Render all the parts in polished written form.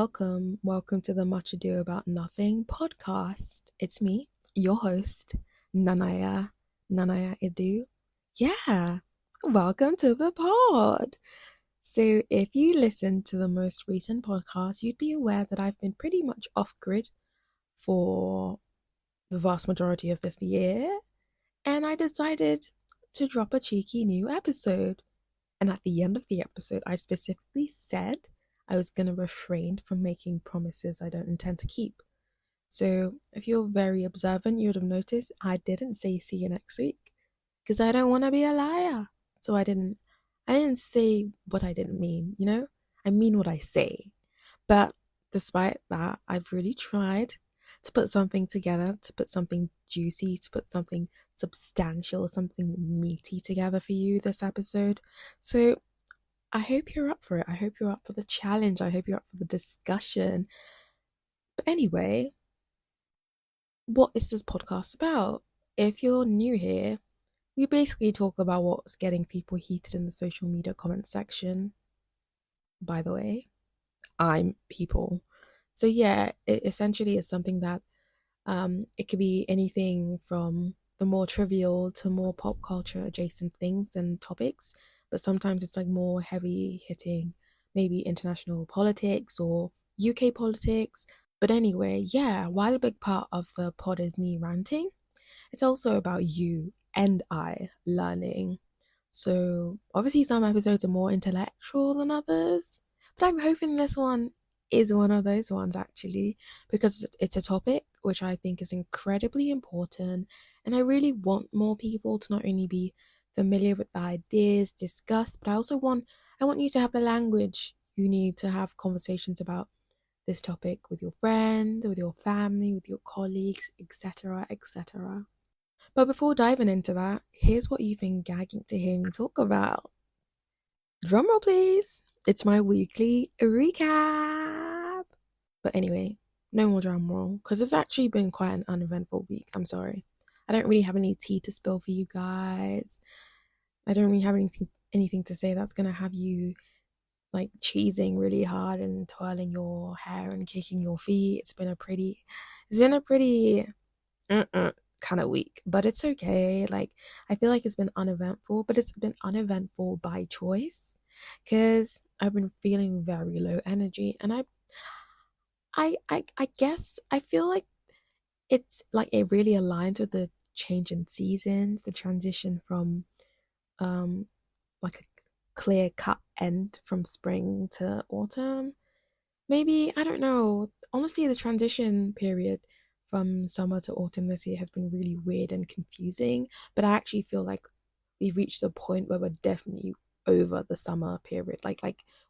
Welcome to the Much Ado About Nothing podcast. It's me, your host, Nanaya Edu. Yeah, welcome to the pod. So, if you listen to the most recent podcast, you'd be aware that I've been pretty much off grid for the vast majority of this year, and I decided to drop a cheeky new episode. And at the end of the episode, I specifically said I was going to refrain from making promises I don't intend to keep. So if you're very observant, you would have noticed I didn't say see you next week because I don't want to be a liar. So I didn't say what I didn't mean, you know? I mean what I say. But despite that, I've really tried to put something together, to put something juicy, to put something substantial, something meaty together for you this episode. So I hope you're up for it. I hope you're up for the challenge. I hope you're up for the discussion. But anyway, what is this podcast about? If you're new here, we basically talk about what's getting people heated in the social media comment section. By the way, I'm people. So yeah, it essentially is something that it could be anything from the more trivial to more pop culture adjacent things and topics, but sometimes it's like more heavy hitting, maybe international politics or UK politics. But anyway, yeah, while a big part of the pod is me ranting, it's also about you and I learning. So obviously some episodes are more intellectual than others, but I'm hoping this one is one of those ones actually, because it's a topic which I think is incredibly important, and I really want more people to not only be familiar with the ideas discussed, but I want you to have the language you need to have conversations about this topic with your friends, with your family, with your colleagues, etc., etc. But before diving into that, here's what you've been gagging to hear me talk about. Drumroll, please. It's my weekly recap. But anyway, no more drumroll, because it's actually been quite an uneventful week. I'm sorry. I don't really have any tea to spill for you guys. I don't really have anything to say that's gonna have you like cheesing really hard and twirling your hair and kicking your feet. It's been a pretty kind of week, but it's okay. Like, I feel like it's been uneventful, but it's been uneventful by choice because I've been feeling very low energy, and I guess I feel like it's like it really aligns with the change in seasons, the transition from um like a clear cut end from spring to autumn. Maybe, I don't know. Honestly, the transition period from summer to autumn this year has been really weird and confusing, but I actually feel like we've reached a point where we're definitely over the summer period. Like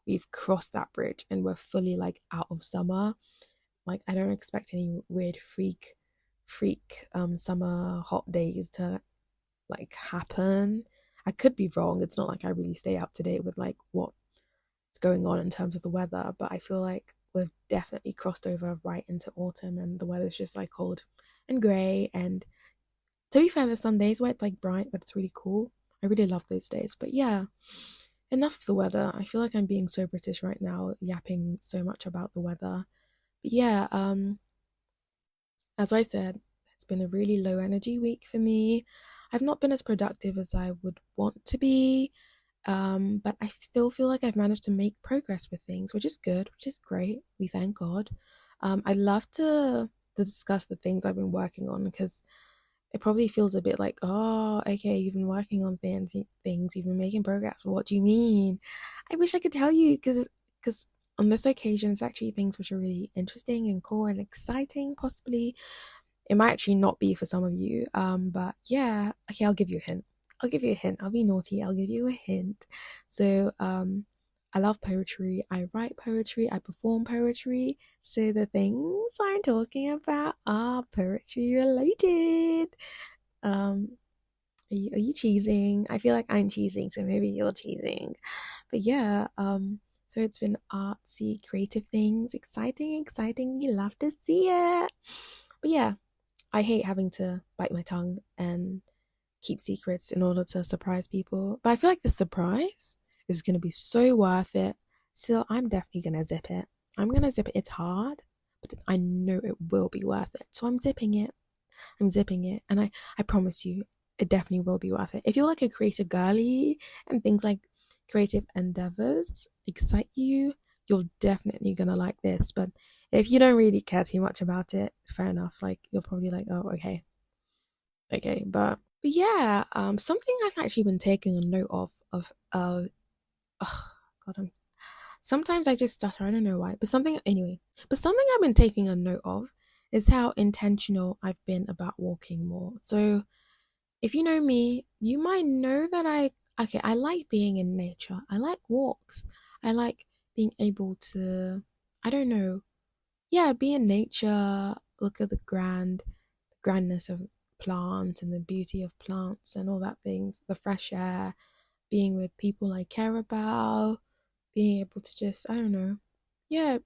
we've crossed that bridge and we're fully like out of summer. Like, I don't expect any weird freak summer hot days to like happen. I could be wrong. It's not like I really stay up to date with like what's going on in terms of the weather, but I feel like we've definitely crossed over right into autumn and the weather's just like cold and grey. And to be fair, there's some days where it's like bright, but it's really cool. I really love those days. But yeah, enough of the weather. I feel like I'm being so British right now, yapping so much about the weather. But yeah, as I said, it's been a really low energy week for me. I've not been as productive as I would want to be, but I still feel like I've managed to make progress with things, which is good, which is great. We thank God. I'd love to discuss the things I've been working on, because it probably feels a bit like, oh, okay, you've been working on things, you've been making progress. But what do you mean? I wish I could tell you, because on this occasion, it's actually things which are really interesting and cool and exciting, possibly. It might actually not be for some of you. But yeah, okay, I'll give you a hint. I'll be naughty. I'll give you a hint. So, I love poetry. I write poetry. I perform poetry. So the things I'm talking about are poetry related. Are you cheesing? I feel like I'm cheesing, so maybe you're cheesing. But yeah, so it's been artsy, creative things, exciting. You love to see it. But yeah, I hate having to bite my tongue and keep secrets in order to surprise people. But I feel like the surprise is going to be so worth it. So I'm definitely going to zip it. I'm gonna zip it. It's hard, but I know it will be worth it. So I'm zipping it. And I promise you, it definitely will be worth it. If you're like a creative girly and things like creative endeavors excite you, you're definitely gonna like this. But if you don't really care too much about it, fair enough. Like you're probably like, oh, okay. But yeah, something I've actually been taking a note oh, God, sometimes I just stutter. I don't know why, but something I've been taking a note of is how intentional I've been about walking more. So if you know me, you might know that I like being in nature. I like walks. I like being able to, I don't know, yeah, be in nature, look at the grandness of plants and the beauty of plants and all that things, the fresh air, being with people I care about, being able to just, I don't know, yeah,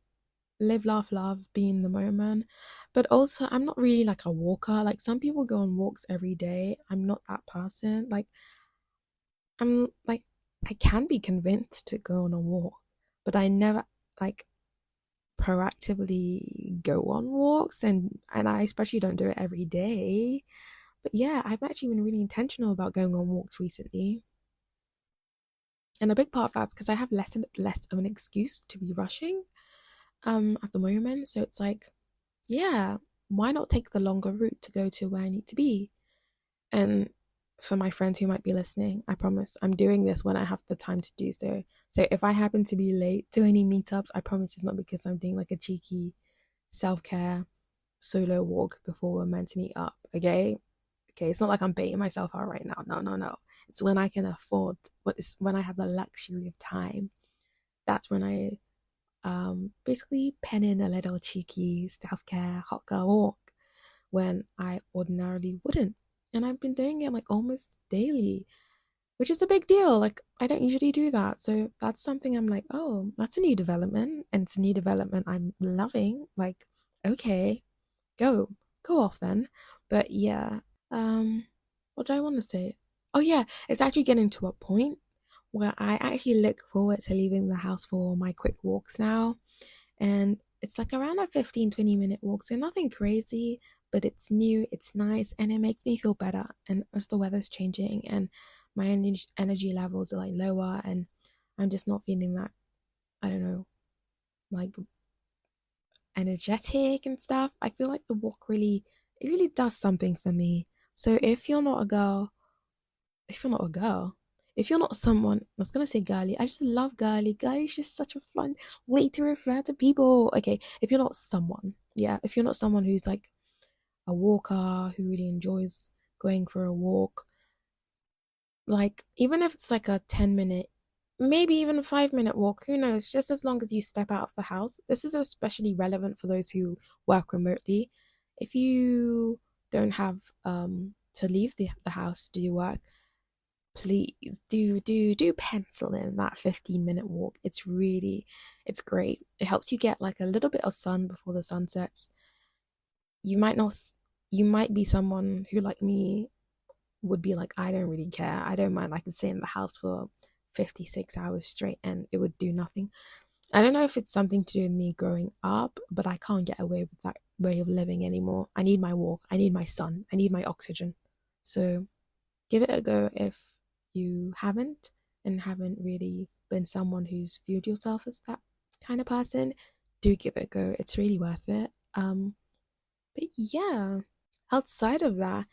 live, laugh, love, be in the moment. But also, I'm not really like a walker. Like some people go on walks every day. I'm not that person. Like, I'm like, I can be convinced to go on a walk, but I never like proactively go on walks, and I especially don't do it every day. But yeah, I've actually been really intentional about going on walks recently. And a big part of that's because I have less and less of an excuse to be rushing at the moment. So it's like, yeah, why not take the longer route to go to where I need to be? And for my friends who might be listening, I promise I'm doing this when I have the time to do so. So if I happen to be late to any meetups, I promise it's not because I'm doing like a cheeky self-care solo walk before we're meant to meet up. Okay, it's not like I'm baiting myself out right now. No. It's when I can afford, when I have the luxury of time. That's when I basically pen in a little cheeky self-care hot girl walk when I ordinarily wouldn't. And I've been doing it like almost daily, which is a big deal. Like I don't usually do that. So that's something I'm like, oh, that's a new development. And it's a new development I'm loving. Like, okay, go. Go off then. But yeah. What do I want to say? Oh yeah, it's actually getting to a point where I actually look forward to leaving the house for my quick walks now. And it's like around a 15-20 minute walk, so nothing crazy, but it's new, it's nice, and it makes me feel better. And as the weather's changing and my energy levels are like lower, and I'm just not feeling that, I don't know, like energetic and stuff, I feel like the walk really, it really does something for me. So if you're not a girl, if you're not someone, I was gonna say girly, I just love girly. Girly is just such a fun way to refer to people. Okay, if you're not someone, yeah, if you're not someone who's like a walker who really enjoys going for a walk, like even if it's like a 10 minute, maybe even a 5 minute walk, who knows, just as long as you step out of the house. This is especially relevant for those who work remotely. If you don't have to leave the house to do work, please do pencil in that 15-minute walk. It's great. It helps you get like a little bit of sun before the sun sets. You might not, you might be someone who, like me, would be like, I don't really care. I don't mind. I can stay in the house for 56 hours straight and it would do nothing. I don't know if it's something to do with me growing up, but I can't get away with that way of living anymore. I need my walk. I need my sun. I need my oxygen. So give it a go if you haven't and haven't really been someone who's viewed yourself as that kind of person. Do give it a go. It's really worth it. But yeah, outside of that,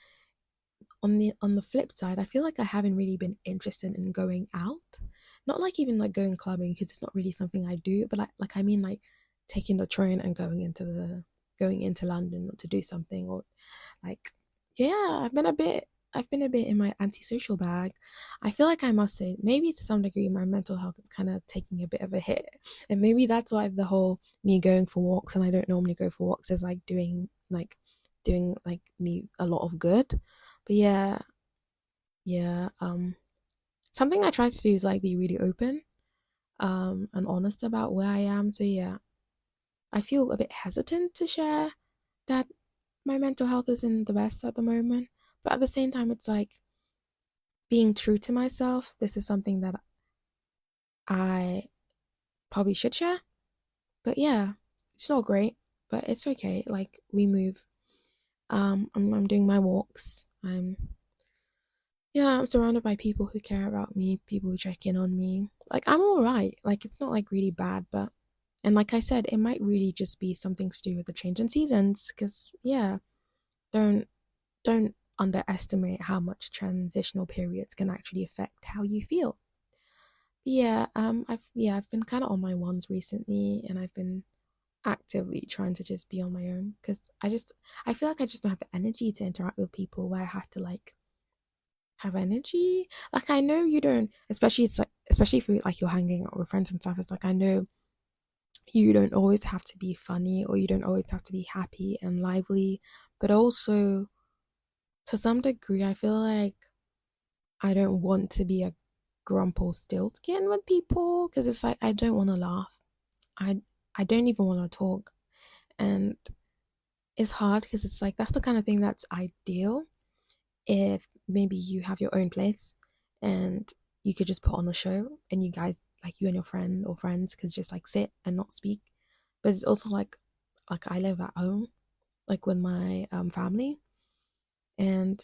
on the flip side, I feel like I haven't really been interested in going out. Not like even like going clubbing because it's not really something I do, but I mean like taking the train and going into London to do something, or like, yeah, I've been a bit in my antisocial bag. I feel like I must say, maybe to some degree, my mental health is kind of taking a bit of a hit. And maybe that's why the whole me going for walks, and I don't normally go for walks, is like doing like me a lot of good. But yeah, something I try to do is like be really open, and honest about where I am. So yeah, I feel a bit hesitant to share that my mental health isn't the best at the moment. But at the same time, it's like being true to myself. This is something that I probably should share, But yeah, it's not great, but it's okay. Like we move. I'm doing my walks. I'm surrounded by people who care about me, people who check in on me. Like I'm all right. Like it's not like really bad, but and like I said, it might really just be something to do with the change in seasons. Because yeah, don't don't underestimate how much transitional periods can actually affect how you feel. I've been kind of on my ones recently, and I've been actively trying to just be on my own because I feel like I just don't have the energy to interact with people where I have to like have energy. Like I know you don't, especially if you're hanging out with friends and stuff. It's like I know you don't always have to be funny or you don't always have to be happy and lively, but also to some degree, I feel like I don't want to be a Grumple-Stiltskin with people because it's like I don't want to laugh. I I don't even want to talk, and it's hard because it's like that's the kind of thing that's ideal if maybe you have your own place and you could just put on a show and you guys like you and your friend or friends could just like sit and not speak. But it's also like I live at home like with my family, and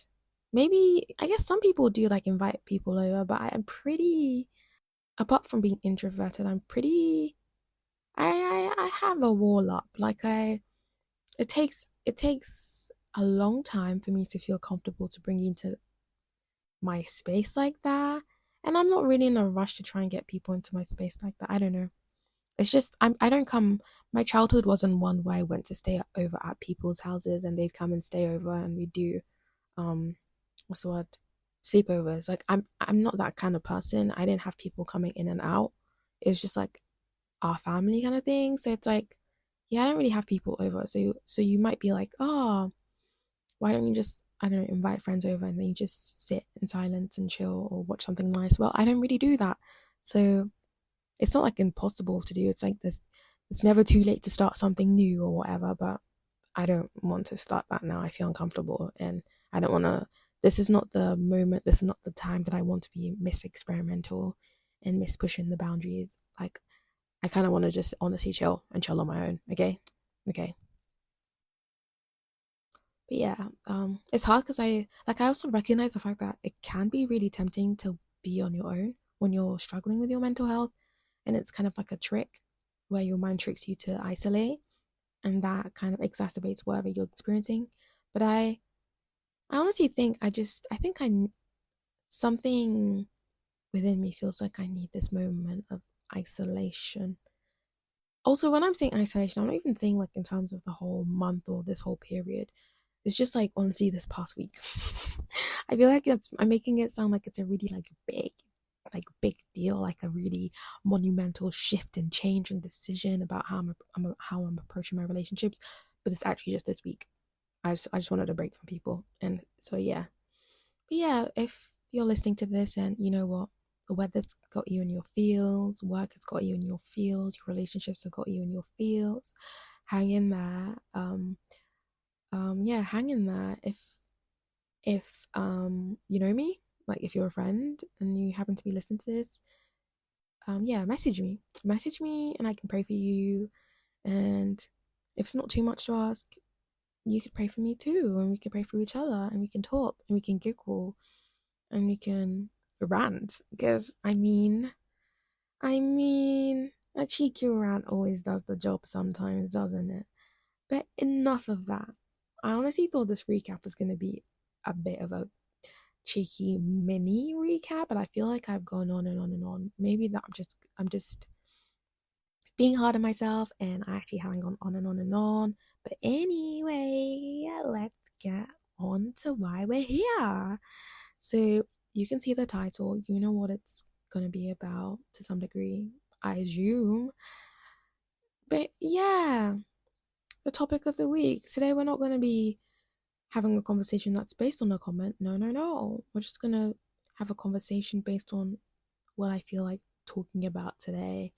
maybe I guess some people do like invite people over, but I'm pretty, apart from being introverted, I'm pretty, I have a wall up. Like it takes a long time for me to feel comfortable to bring you into my space like that. And I'm not really in a rush to try and get people into my space like that. I don't know. It's just I don't come, my childhood wasn't one where I went to stay over at people's houses and they'd come and stay over and we do um what's the word? Sleepovers. Like I'm not that kind of person. I didn't have people coming in and out. It was just like our family kind of thing. So it's like, yeah, I don't really have people over. So you might be like, oh, why don't you just, I don't know, invite friends over and then you just sit in silence and chill or watch something nice? Well, I don't really do that. So it's not like impossible to do. It's like this, it's never too late to start something new or whatever, but I don't want to start that now. I feel uncomfortable and I don't want to, this is not the moment, this is not the time that I want to be miss experimental and miss pushing the boundaries. Like I kind of want to just honestly chill and chill on my own. Okay. Okay. But yeah, it's hard because I also recognize the fact that it can be really tempting to be on your own when you're struggling with your mental health, and it's kind of like a trick where your mind tricks you to isolate, and that kind of exacerbates whatever you're experiencing. But I honestly think I think something within me feels like I need this moment of isolation. Also, when I'm saying isolation, I'm not even saying like in terms of the whole month or this whole period. It's just like honestly this past week. I feel like I'm making it sound like it's a really big deal, like a really monumental shift and change and decision about how I'm approaching my relationships. But it's actually just this week. I just wanted a break from people, and so yeah. But yeah, if you're listening to this and you know what, the weather's got you in your feels, work has got you in your feels, your relationships have got you in your feels, hang in there. Yeah, hang in there. If you know me, like if you're a friend and you happen to be listening to this, yeah, message me and I can pray for you. And if it's not too much to ask, you could pray for me too, and we can pray for each other, and we can talk, and we can giggle, and we can rant. Because I mean, a cheeky rant always does the job sometimes, doesn't it? But enough of that. I honestly thought this recap was gonna be a bit of a cheeky mini recap, but I feel like I've gone on and on and on. Maybe that I'm just being hard on myself and I actually haven't gone on and on and on. But anyway, let's get on to why we're here. So you can see the title, you know what it's gonna be about to some degree, I assume. But yeah, the topic of the week. Today we're not gonna be having a conversation that's based on a comment. No, no, no. We're just gonna have a conversation based on what I feel like talking about today.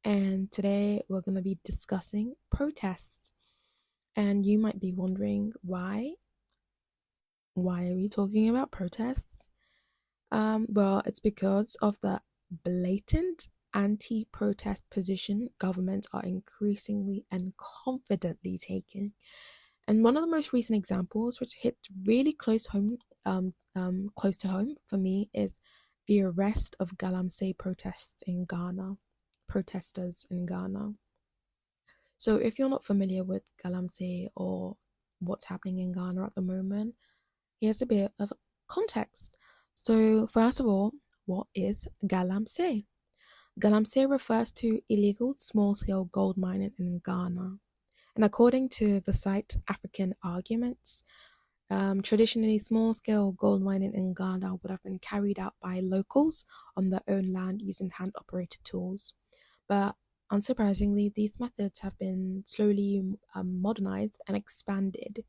And today we're gonna be discussing protests. And you might be wondering why? Why are we talking about protests? Well, it's because of the blatant anti-protest position governments are increasingly and confidently taking. And one of the most recent examples, which hits really close to home for me, is the arrest of galamsey protesters in Ghana. So if you're not familiar with galamsey or what's happening in Ghana at the moment, here's a bit of context. So first of all, what is galamsey? Galamsey refers to illegal small-scale gold mining in Ghana. And according to the site African Arguments, traditionally small-scale gold mining in Ghana would have been carried out by locals on their own land using hand-operated tools. But unsurprisingly, these methods have been slowly modernized and expanded.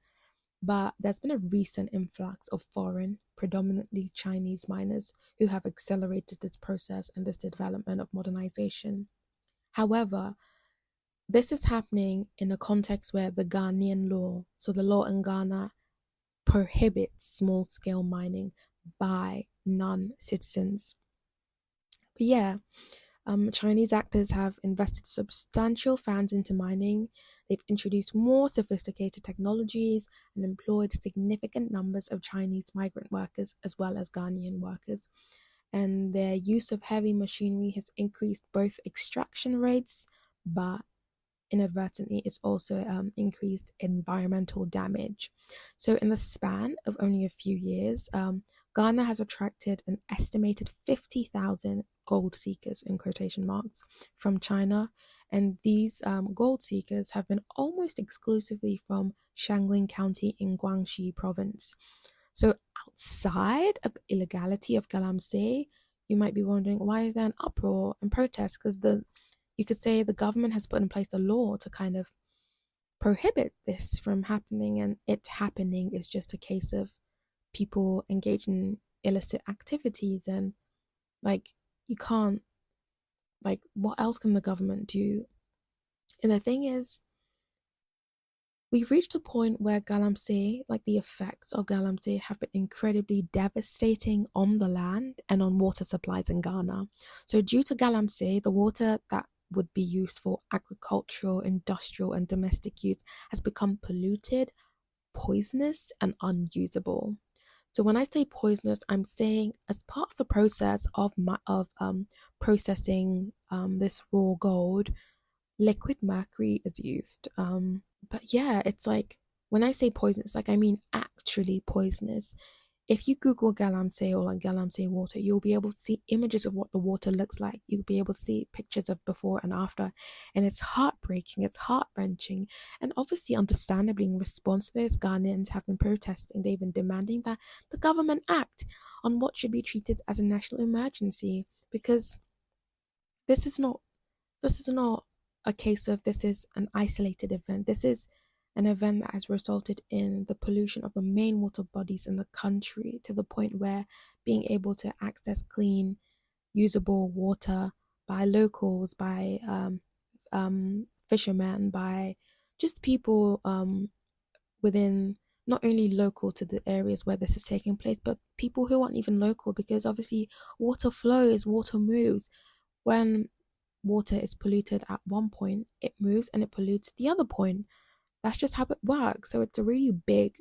But there's been a recent influx of foreign, predominantly Chinese miners who have accelerated this process and this development of modernization. However, this is happening in a context where the Ghanaian law, so the law in Ghana, prohibits small scale mining by non citizens. But yeah, Chinese actors have invested substantial funds into mining. They've introduced more sophisticated technologies and employed significant numbers of Chinese migrant workers as well as Ghanaian workers. And their use of heavy machinery has increased both extraction rates, but inadvertently it's also increased environmental damage. So in the span of only a few years, Ghana has attracted an estimated 50,000 gold seekers in quotation marks from China, and these gold seekers have been almost exclusively from Shanling County in Guangxi province. So outside of the illegality of galamsey, you might be wondering, why is there an uproar and protest? Because you could say the government has put in place a law to kind of prohibit this from happening, and it happening is just a case of people engage in illicit activities. And like, you can't, like, what else can the government do? And the thing is, we've reached a point where galamsey, like the effects of galamsey, have been incredibly devastating on the land and on water supplies in Ghana. So due to galamsey, the water that would be used for agricultural, industrial, and domestic use has become polluted, poisonous, and unusable. So when I say poisonous, I'm saying as part of the process of processing this raw gold, liquid mercury is used. But yeah, it's like, when I say poisonous, like, I mean actually poisonous. If you Google galamsey or like galamsey water, you'll be able to see images of what the water looks like. You'll be able to see pictures of before and after. And it's heartbreaking, it's heart-wrenching. And obviously, understandably, in response to this, Ghanaians have been protesting. They've been demanding that the government act on what should be treated as a national emergency. Because this is not a case of this is an isolated event. This is an event that has resulted in the pollution of the main water bodies in the country, to the point where being able to access clean, usable water by locals, by fishermen, by just people within, not only local to the areas where this is taking place, but people who aren't even local, because obviously water flows, water moves. When water is polluted at one point, it moves and it pollutes the other point. That's just how it works. So it's a really big,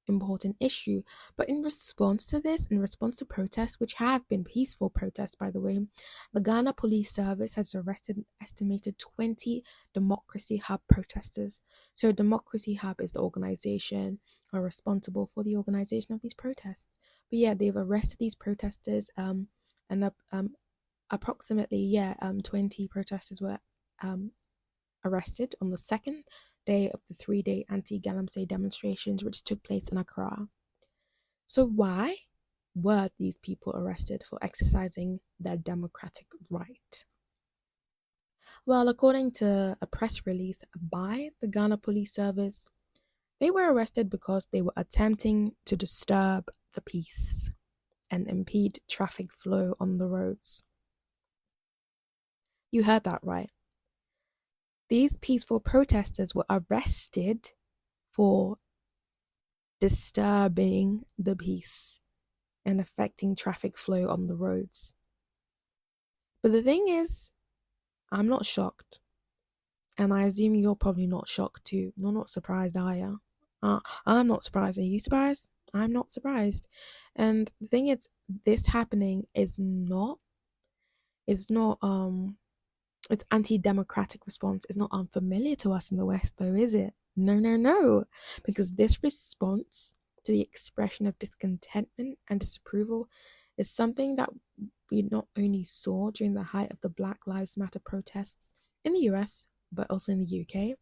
important issue. But in response to this, in response to protests, which have been peaceful protests, by the way, the Ghana Police Service has arrested an estimated 20 Democracy Hub protesters. So Democracy Hub is the organization responsible for the organization of these protests. But yeah, they've arrested these protesters, and approximately 20 protesters were arrested on the second day of the 3-day anti-galamsey demonstrations, which took place in Accra. So why were these people arrested for exercising their democratic right? Well, according to a press release by the Ghana Police Service, they were arrested because they were attempting to disturb the peace and impede traffic flow on the roads. You heard that right. These peaceful protesters were arrested for disturbing the peace and affecting traffic flow on the roads. But the thing is, I'm not shocked. And I assume you're probably not shocked too. You're not surprised, are you? I'm not surprised. Are you surprised? I'm not surprised. And the thing is, this happening is not its anti-democratic response is not unfamiliar to us in the West, though, is it? No, no, no. Because this response to the expression of discontentment and disapproval is something that we not only saw during the height of the Black Lives Matter protests in the US, but also in the UK,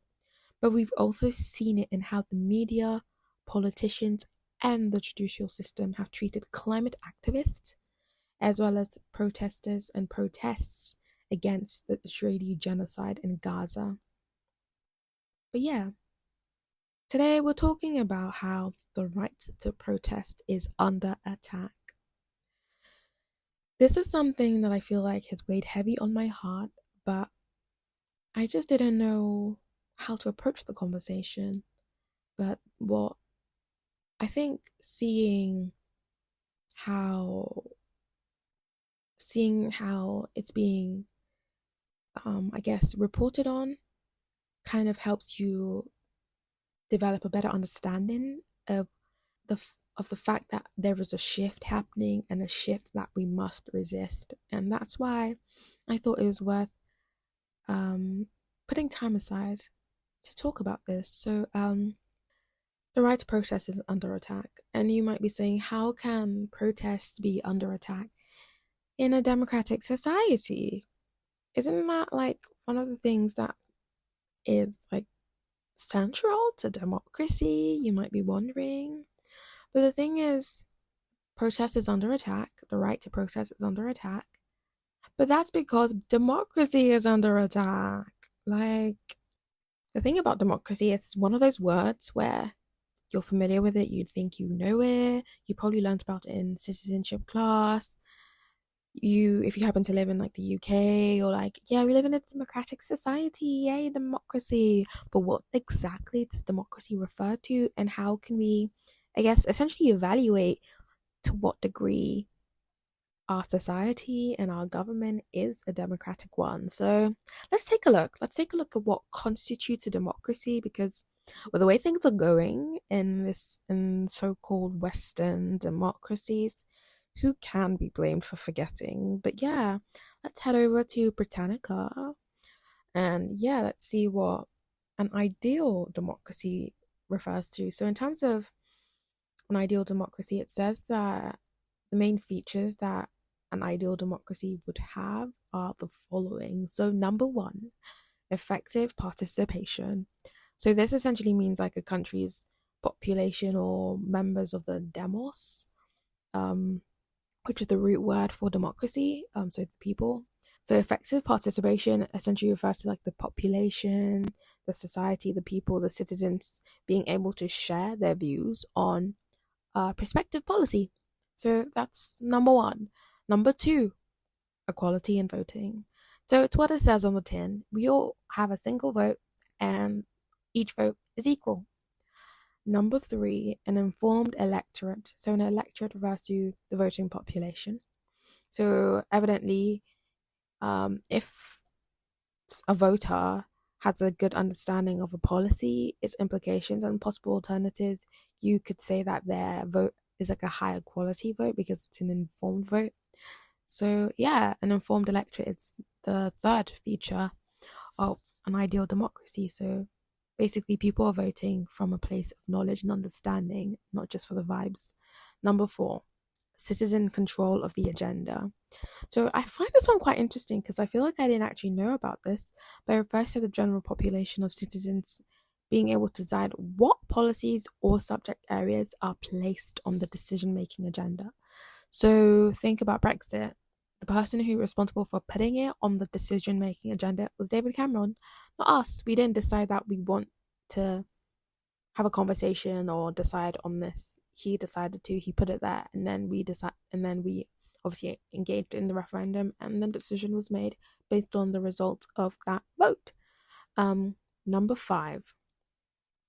but we've also seen it in how the media, politicians, and the judicial system have treated climate activists, as well as protesters and protests against the Israeli genocide in Gaza. But yeah, today we're talking about how the right to protest is under attack. This is something that I feel like has weighed heavy on my heart, but I just didn't know how to approach the conversation. But what I think how seeing how it's being I guess reported on kind of helps you develop a better understanding of the fact that there is a shift happening and a shift that we must resist. And that's why I thought it was worth putting time aside to talk about this. So the right to protest is under attack, and you might be saying, how can protest be under attack in a democratic society? Isn't that like one of the things that is like central to democracy? You might be wondering. But the thing is, protest is under attack. The right to protest is under attack. But that's because democracy is under attack. Like, the thing about democracy, it's one of those words where you're familiar with it, you'd think you know it, you probably learned about it in citizenship class. If you happen to live in like the UK, or like, yeah, we live in a democratic society, yay, democracy. But what exactly does democracy refer to, and how can we, I guess, essentially evaluate to what degree our society and our government is a democratic one? So let's take a look. Let's take a look at what constitutes a democracy, because with the way things are going in so-called Western democracies, who can be blamed for forgetting? But yeah, let's head over to Britannica, and yeah, let's see what an ideal democracy refers to. So in terms of an ideal democracy, it says that the main features that an ideal democracy would have are the following. So number one, effective participation. So this essentially means like a country's population or members of the demos, which is the root word for democracy, so the people. So effective participation essentially refers to like the population, the society, the people, the citizens being able to share their views on prospective policy. So that's number one. Number two, equality in voting. So it's what it says on the tin. We all have a single vote, and each vote is equal. Number three, an informed electorate. So an electorate refers to the voting population. So evidently, if a voter has a good understanding of a policy, its implications, and possible alternatives, you could say that their vote is like a higher quality vote because it's an informed vote. So yeah, an informed electorate is the third feature of an ideal democracy. So basically, people are voting from a place of knowledge and understanding, not just for the vibes. Number four, citizen control of the agenda. So I find this one quite interesting because I feel like I didn't actually know about this, but it refers to the general population of citizens being able to decide what policies or subject areas are placed on the decision-making agenda. So think about Brexit. The person who was responsible for putting it on the decision-making agenda was David Cameron, not us. We didn't decide that we want to have a conversation or decide on this. He decided to. He put it there, and then we obviously engaged in the referendum, and the decision was made based on the results of that vote. Number five,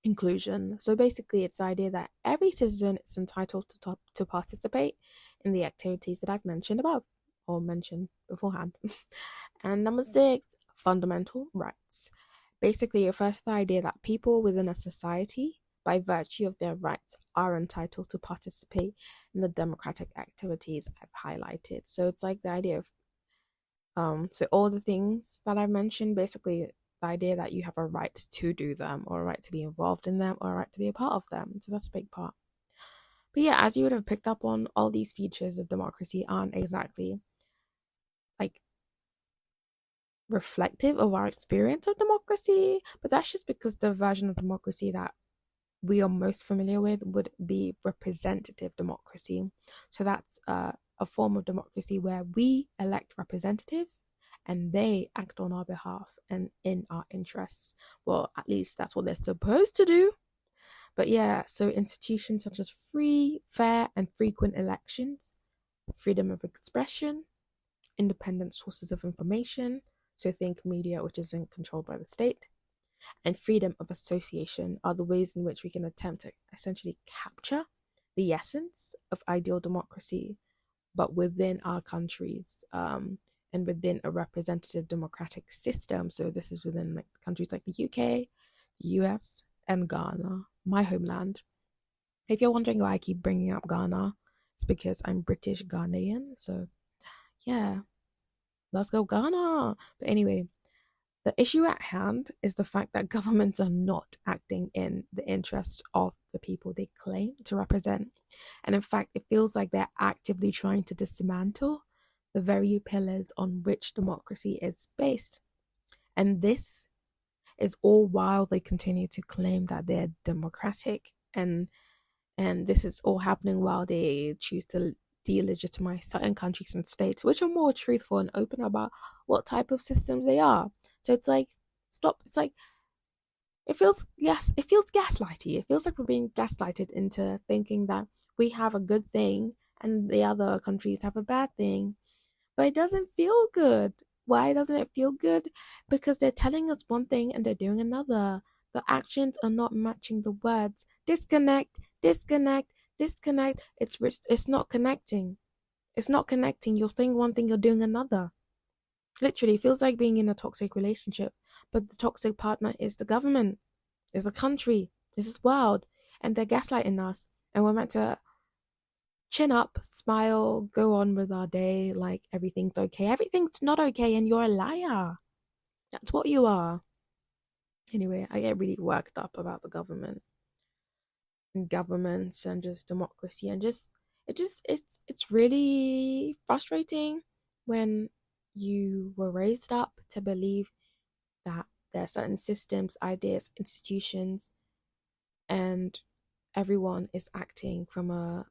inclusion. So basically, it's the idea that every citizen is entitled to participate in the activities that I've mentioned above. or mention beforehand. And number 6, fundamental rights. Basically, it refers to the idea that people within a society, by virtue of their rights, are entitled to participate in the democratic activities I've highlighted. So it's like the idea of so all the things that I mentioned, basically the idea that you have a right to do them, or a right to be involved in them, or a right to be a part of them. So that's a big part. But yeah, as you would have picked up on, all these features of democracy aren't exactly like reflective of our experience of democracy, but that's just because the version of democracy that we are most familiar with would be representative democracy. So that's a form of democracy where we elect representatives and they act on our behalf and in our interests. Well, at least that's what they're supposed to do. But yeah, so institutions such as free, fair, and frequent elections, freedom of expression, independent sources of information, so think media which isn't controlled by the state, and freedom of association are the ways in which we can attempt to essentially capture the essence of ideal democracy, but within our countries, and within a representative democratic system. So this is within like countries like the UK, the US, and Ghana, my homeland. If you're wondering why I keep bringing up Ghana, it's because I'm British Ghanaian. So yeah, let's go Ghana. But anyway, the issue at hand is the fact that governments are not acting in the interests of the people they claim to represent. And in fact, it feels like they're actively trying to dismantle the very pillars on which democracy is based. And this is all while they continue to claim that they're democratic, and this is all happening while they choose to delegitimize certain countries and states which are more truthful and open about what type of systems they are. So it's like, stop. It's like, it feels gaslighty. It feels like we're being gaslighted into thinking that we have a good thing and the other countries have a bad thing. But it doesn't feel good. Why doesn't it feel good? Because they're telling us one thing and they're doing another. The actions are not matching the words. Disconnect, disconnect, disconnect. It's not connecting. It's not connecting. You're saying one thing, you're doing another. Literally, it feels like being in a toxic relationship, but the toxic partner is the government, is the country. This is wild, and they're gaslighting us, and we're meant to chin up, smile, go on with our day like everything's okay. Everything's not okay, and you're a liar. That's what you are. Anyway, I get really worked up about the government and governments and just democracy and just it's really frustrating when you were raised up to believe that there are certain systems, ideas, institutions, and everyone is acting from a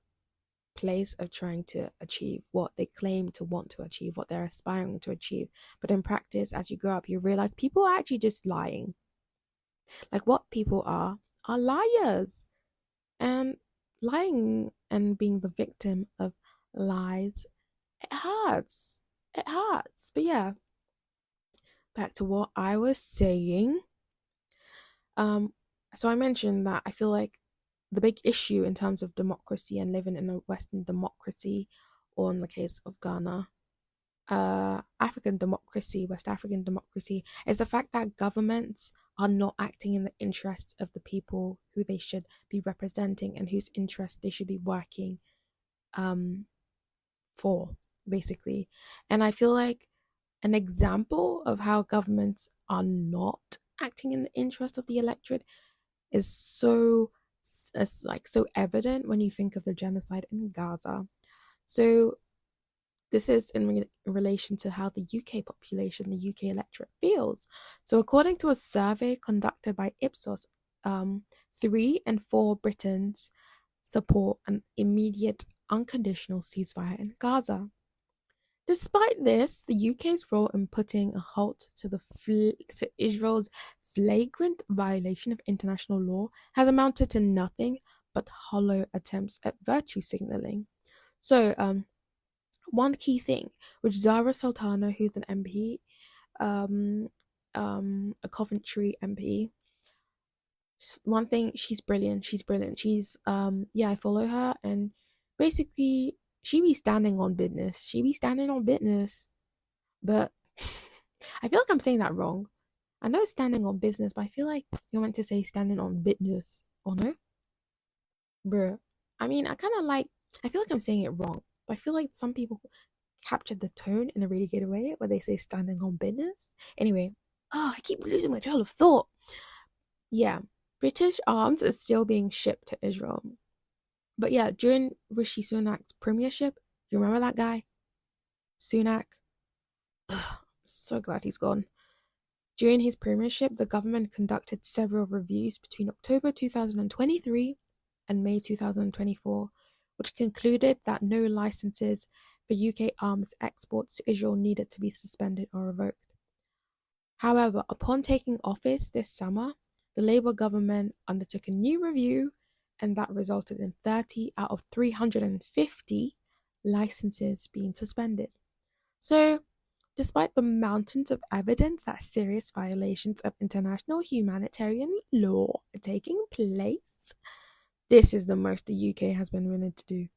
place of trying to achieve what they claim to want to achieve, what they're aspiring to achieve. But in practice, as you grow up, you realize people are actually just lying. Like, what people are liars. And lying and being the victim of lies, it hurts. It hurts. But yeah, back to what I was saying. So I mentioned that I feel like the big issue in terms of democracy and living in a Western democracy, or in the case of Ghana, African democracy, West African democracy, is the fact that governments are not acting in the interests of the people who they should be representing and whose interests they should be working for, basically. And I feel like an example of how governments are not acting in the interest of the electorate is so evident when you think of the genocide in Gaza. So this is in relation to how the UK population, the UK electorate feels. So according to a survey conducted by Ipsos, 3 in 4 Britons support an immediate unconditional ceasefire in Gaza. Despite this, the UK's role in putting a halt to Israel's flagrant violation of international law has amounted to nothing but hollow attempts at virtue signaling. So, one key thing, which Zara Sultana, who's an MP, a Coventry MP, one thing, she's brilliant. She's I follow her, and basically she be standing on business. She be standing on business. But I feel like I'm saying that wrong. I know standing on business, but I feel like you're meant to say standing on business. Or no? Bruh. I mean, I feel like I'm saying it wrong. But I feel like some people captured the tone in a really good way where they say standing on business. Anyway, I keep losing my trail of thought. Yeah, British arms are still being shipped to Israel. But yeah, during Rishi Sunak's premiership, you remember that guy? Sunak? Ugh, I'm so glad he's gone. During his premiership, the government conducted several reviews between October 2023 and May 2024, which concluded that no licenses for UK arms exports to Israel needed to be suspended or revoked. However, upon taking office this summer, the Labour government undertook a new review, and that resulted in 30 out of 350 licenses being suspended. So, despite the mountains of evidence that serious violations of international humanitarian law are taking place, this is the most the UK has been willing to do.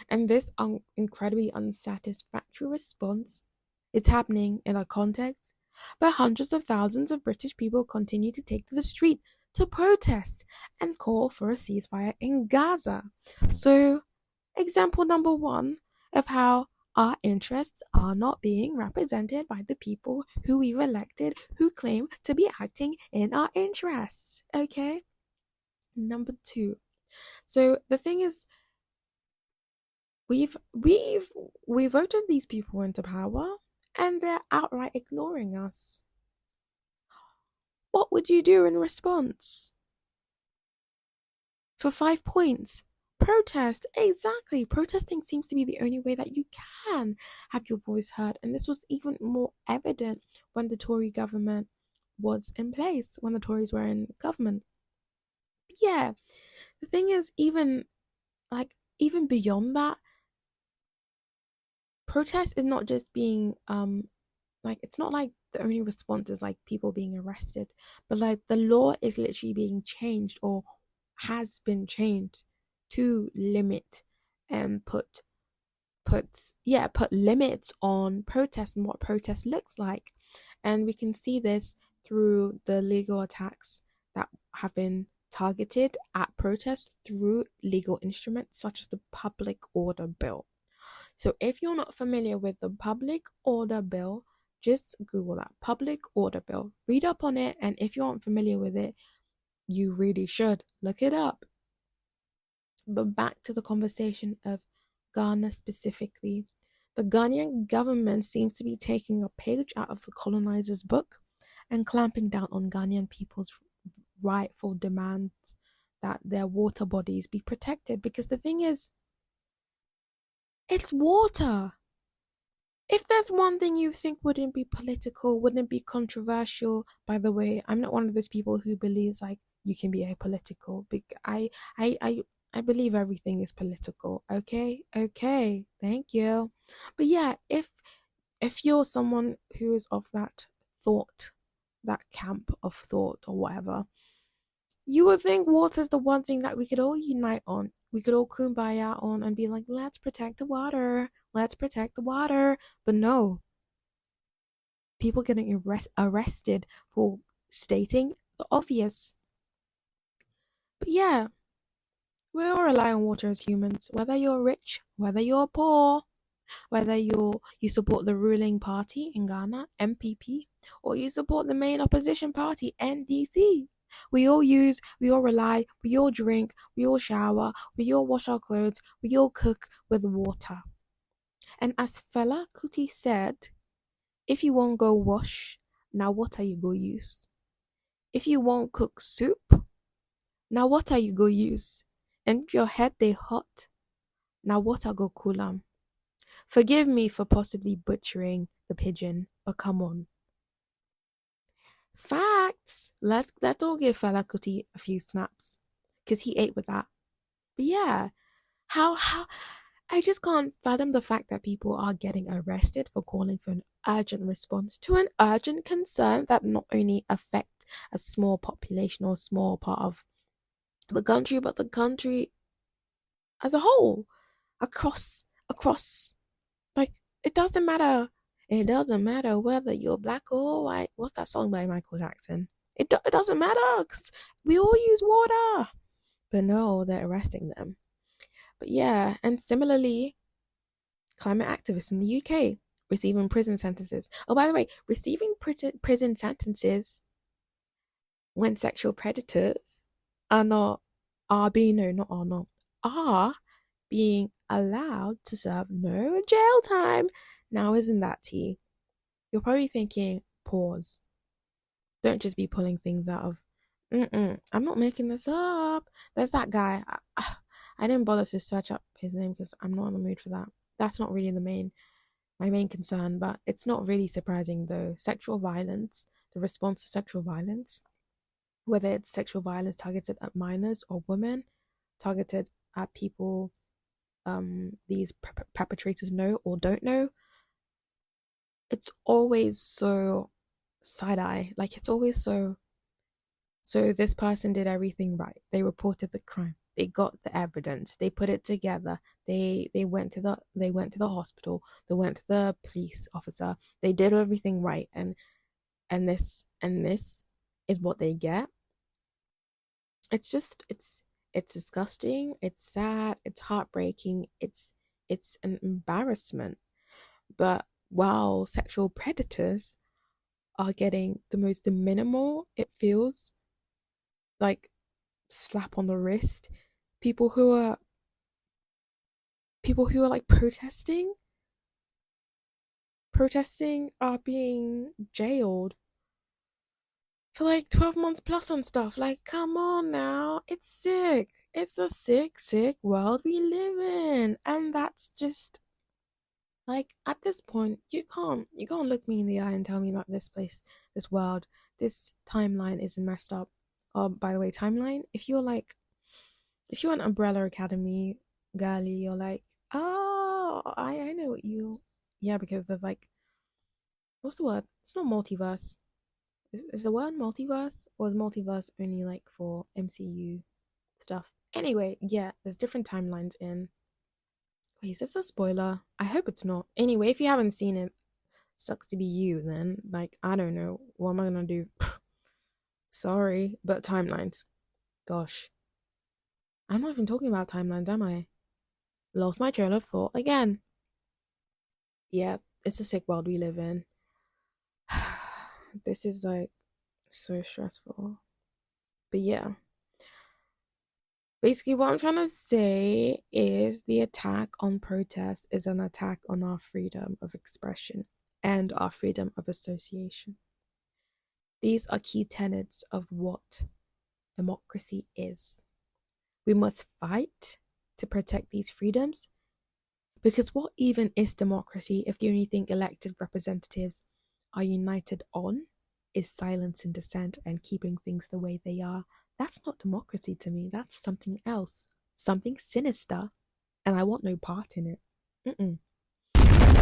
And this incredibly unsatisfactory response is happening in a context where hundreds of thousands of British people continue to take to the street to protest and call for a ceasefire in Gaza. So, example number one of how our interests are not being represented by the people who we've elected who claim to be acting in our interests. Okay? Number two. So the thing is, we voted these people into power and they're outright ignoring us. What would you do in response? For 5 points, protest. Exactly. Protesting seems to be the only way that you can have your voice heard. And this was even more evident when the Tory government was in place, when the Tories were in government. But yeah, the thing is, even beyond that, protest is not just being it's not like the only response is like people being arrested, but like the law is literally being changed or has been changed to limit and put limits on protest and what protest looks like. And we can see this through the legal attacks that have been targeted at protests through legal instruments such as the Public Order Bill. So if you're not familiar with the Public Order Bill, just Google that, Public Order Bill. Read up on it, and if you aren't familiar with it, you really should look it up. But back to the conversation of Ghana specifically. The Ghanaian government seems to be taking a page out of the colonizer's book and clamping down on Ghanaian people's rightful demands that their water bodies be protected. Because the thing is, it's water. If there's one thing you think wouldn't be political, wouldn't be controversial, by the way, I'm not one of those people who believes like you can be apolitical. I believe everything is political. Okay, thank you. But yeah, if you're someone who is of that thought, that camp of thought or whatever, you would think water's the one thing that we could all unite on. We could all kumbaya on and be like, let's protect the water. Let's protect the water. But no. People getting arrested for stating the obvious. But yeah, we all rely on water as humans. Whether you're rich, whether you're poor, whether you support the ruling party in Ghana, MPP, or you support the main opposition party, NDC. We all use, we all rely, we all drink, we all shower, we all wash our clothes, we all cook with water. And as Fela Kuti said, if you won't go wash, now what are you go use? If you won't cook soup, now what are you go use? And if your head they hot, now what are go cool 'em? Forgive me for possibly butchering the pigeon, but come on. Facts. Let's all give Fela Kuti a few snaps, cause he ate with that. But yeah, how I just can't fathom the fact that people are getting arrested for calling for an urgent response to an urgent concern that not only affects a small population or small part of the country, but the country as a whole, across like it doesn't matter. It doesn't matter whether you're black or white. What's that song by Michael Jackson? It doesn't matter because we all use water. But no, they're arresting them. But yeah, and similarly, climate activists in the UK receiving prison sentences. Oh, by the way, receiving prison sentences when sexual predators are not are being no not are not are being allowed to serve no jail time. Now, isn't that tea? You're probably thinking, pause. Don't just be pulling things out of. I'm not making this up. There's that guy. I didn't bother to search up his name because I'm not in the mood for that. That's not really my main concern, but it's not really surprising though. Sexual violence, the response to sexual violence, whether it's sexual violence targeted at minors or women, targeted at people these perpetrators know or don't know, it's always so side eye. Like it's always so this person did everything right. They reported the crime. They got the evidence. They put it together. They went to the hospital. They went to the police officer. They did everything right, and this is what they get. It's just it's disgusting. It's sad. It's heartbreaking. It's an embarrassment. But while sexual predators are getting the most minimal, it feels like slap on the wrist. People who are like protesting are being jailed for like 12 months plus and stuff. Like, come on now. It's sick. It's a sick world we live in. And that's just like at this point, you can't look me in the eye and tell me that this world, this timeline is messed up. Oh, by the way, timeline, if you're an Umbrella Academy girly, you're like, oh, I know what you. Yeah, because there's like, what's the word? It's not multiverse. Is the word multiverse, or is multiverse only like for MCU stuff? Anyway, yeah, there's different timelines in. Wait, is this a spoiler? I hope it's not. Anyway, if you haven't seen it, sucks to be you then. Like, I don't know. What am I gonna do? Sorry, but timelines. Gosh. I'm not even talking about timelines, am I? Lost my train of thought again. Yeah, it's a sick world we live in. This is like so stressful. But yeah, basically, what I'm trying to say is the attack on protest is an attack on our freedom of expression and our freedom of association. These are key tenets of what democracy is. We must fight to protect these freedoms, because what even is democracy if the only thing elected representatives are united on is silence and dissent and keeping things the way they are? That's not democracy to me. That's something else, something sinister, and I want no part in it. Mm-mm.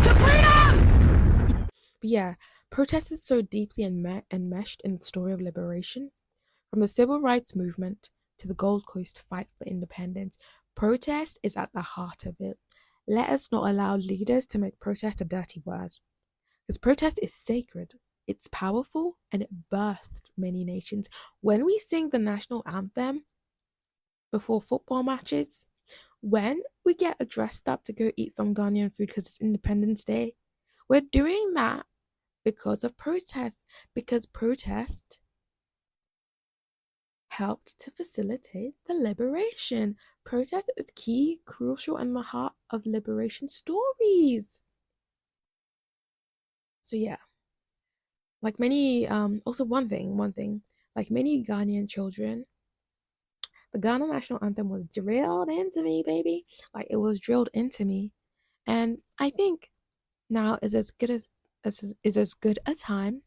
To freedom! But yeah, protest is so deeply enmeshed in the story of liberation. From the civil rights movement to the Gold Coast fight for independence, protest is at the heart of it. Let us not allow leaders to make protest a dirty word, because protest is sacred, it's powerful, and it birthed many nations. When we sing the national anthem before football matches, when we get dressed up to go eat some Ghanaian food because it's Independence Day, we're doing that because of protest, because protest helped to facilitate the liberation. Protest is key, crucial, and the heart of liberation stories. So yeah, like many, also one thing, like many Ghanaian children, the Ghana national anthem was drilled into me, baby. Like it was drilled into me, and I think now is as good a time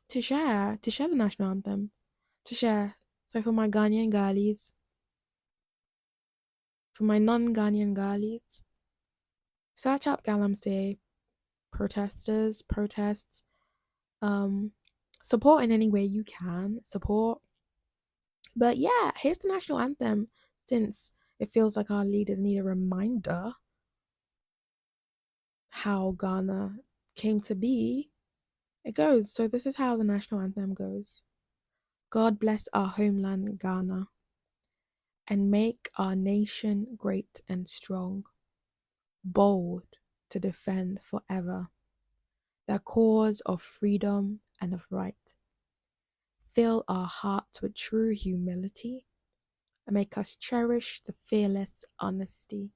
to share the national anthem, to share. So for my Ghanaian girlies, for my non-Ghanaian girlies, search up galamsey, protests, um, support in any way you can, support. But yeah, here's the national anthem since It feels like our leaders need a reminder how Ghana came to be. It goes. So this is how the national anthem goes. God bless our homeland Ghana and make our nation great and strong, bold to defend forever the cause of freedom and of right. Fill our hearts with true humility and make us cherish the fearless honesty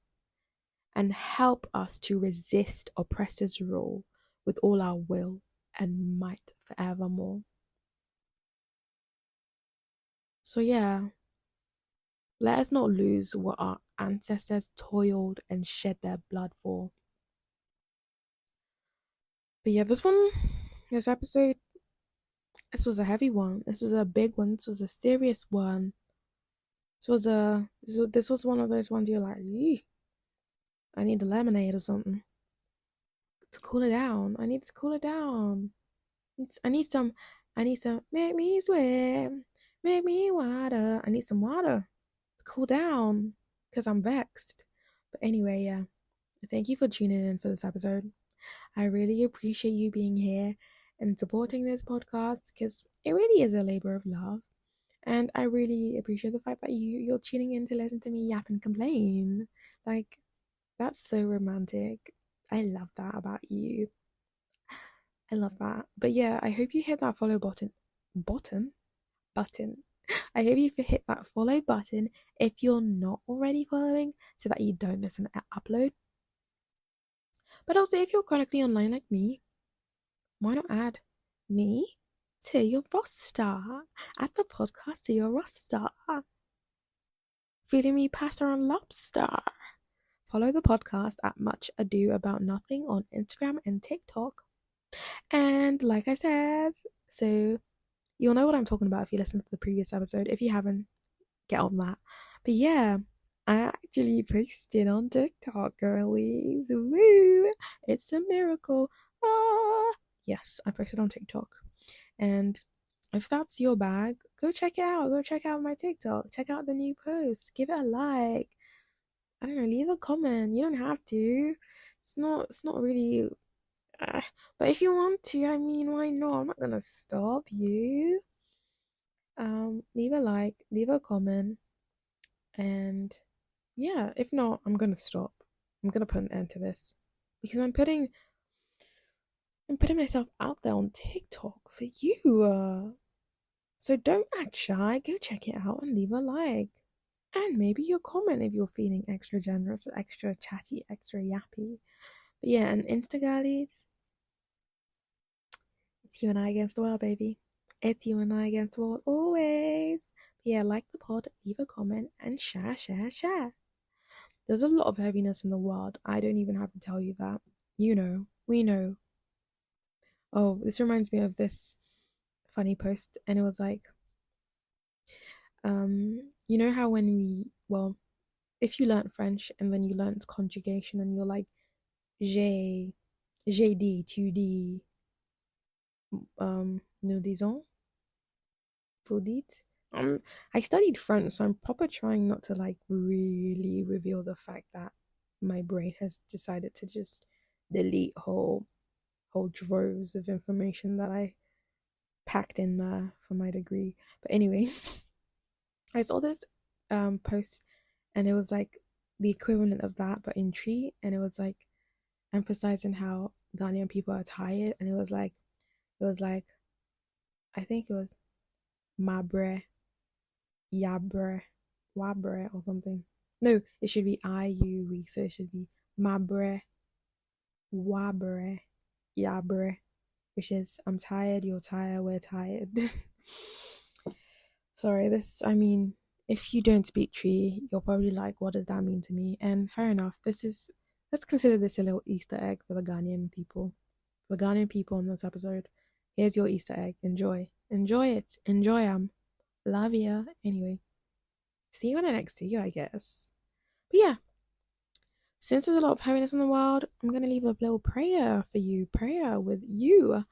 and help us to resist oppressors' rule with all our will and might forevermore. So yeah, let us not lose what our ancestors toiled and shed their blood for. But yeah, this episode, this was a heavy one. This was a big one. This was a serious one. This was one of those ones you're like, eeh, I need a lemonade or something to cool it down. I need to cool it down. I need some. Make me swim, make me water. I need some water to cool down because I'm vexed. But anyway, yeah. Thank you for tuning in for this episode. I really appreciate you being here and supporting this podcast because it really is a labor of love. And I really appreciate the fact that you're tuning in to listen to me yap and complain. Like, that's so romantic. I love that about you. I love that. But yeah, I hope you hit that follow button. Button. I hope you hit that follow button if you're not already following so that you don't miss an upload. But also, if you're chronically online like me, why not add me to your roster? Add the podcast to your roster. Feeding me pasta and lobster. Follow the podcast at Much Ado About Nothing on Instagram and TikTok. And like I said, so you'll know what I'm talking about if you listen to the previous episode. If you haven't, get on that. But yeah, I actually posted on TikTok, girlies. Woo! It's a miracle. Ah! Yes, I posted on TikTok. And if that's your bag, go check it out. Go check out my TikTok. Check out the new post. Give it a like. I don't know, leave a comment. You don't have to. It's not really but if you want to, I mean, why not? I'm not gonna stop you. Leave a like, leave a comment, and yeah, if not, I'm gonna stop. I'm gonna put an end to this because I'm putting myself out there on TikTok for you. So don't act shy. Go check it out and leave a like. And maybe your comment if you're feeling extra generous, extra chatty, extra yappy. But yeah, and Insta girlies, it's you and I against the world, baby. It's you and I against the world always. But yeah, like the pod, leave a comment, and share, share, share. There's a lot of heaviness in the world. I don't even have to tell you that. You know, we know. Oh, this reminds me of this funny post, and it was like, you know how if you learnt French and then you learnt conjugation and you're like, j'ai dit, tu dis, nous disons, vous dites. I studied French, so I'm proper trying not to like really reveal the fact that my brain has decided to just delete whole droves of information that I packed in there for my degree. But anyway, I saw this post and it was like the equivalent of that but in tree, and it was like emphasizing how Ghanaian people are tired, and it was like I think it was mabre, yabre, wabre or something. No, it should be IUE, so it should be mabre, wabre, yabre, which is I'm tired, you're tired, we're tired. Sorry, if you don't speak tree, you're probably like, what does that mean to me? And fair enough. Let's consider this a little Easter egg for the Ghanaian people. For the Ghanaian people in this episode. Here's your Easter egg. Enjoy. Enjoy it. Enjoy 'em. Love ya. Anyway. See you on the next video, I guess. But yeah. Since there's a lot of heaviness in the world, I'm gonna leave a little prayer for you. Prayer with you.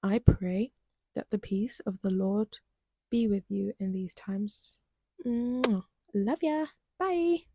I pray that the peace of the Lord be with you in these times. Love ya. Bye.